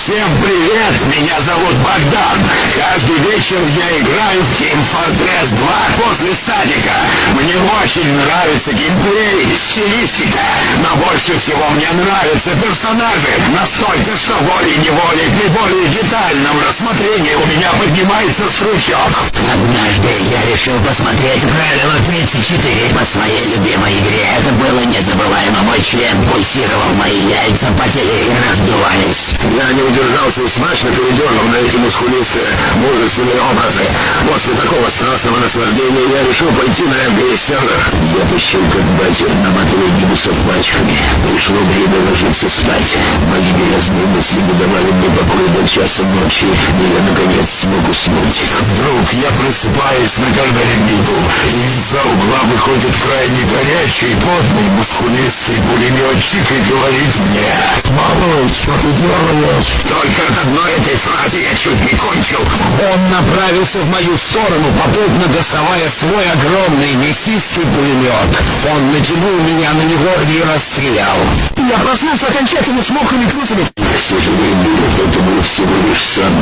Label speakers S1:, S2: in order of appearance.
S1: Всем привет, меня зовут Богдан. Каждый вечер я играю в Team Fortress 2 после садика. Мне очень нравится геймплей, стилистика, но больше всего мне нравятся персонажи. Настолько, что волей-неволей при более детальном рассмотрении у меня поднимается стручок.
S2: Однажды я решил посмотреть правила 34 по своей любимой игре. Это было незабываемо. Мой член пульсировал, мои яйца потели и раздувались.
S3: Я не удержался и смачно передернул на эти мускулистые, мужественные образы. После такого страстного наслаждения я решил пойти на МГС-сервер. Я тащил как батер на моторе гибусов пачками. Пришло время ложиться спать. Мои грязные мысли не давали мне покоя до часа ночи, и я наконец смог уснуть.
S1: Вдруг я просыпаюсь на гармониду, и из-за угла выходит крайне горячий, потный, мускулистый пулеметчик и говорит мне:
S3: «Малыш, что ты делаешь?»
S1: Только от одной этой фразы я чуть не кончил. Он направился в мою сторону, попутно доставая свой огромный мясистый пулемет. Он натянул меня на него и расстрелял.
S3: Я проснулся окончательно с мокрыми крутами. К сожалению, это был всего лишь сон.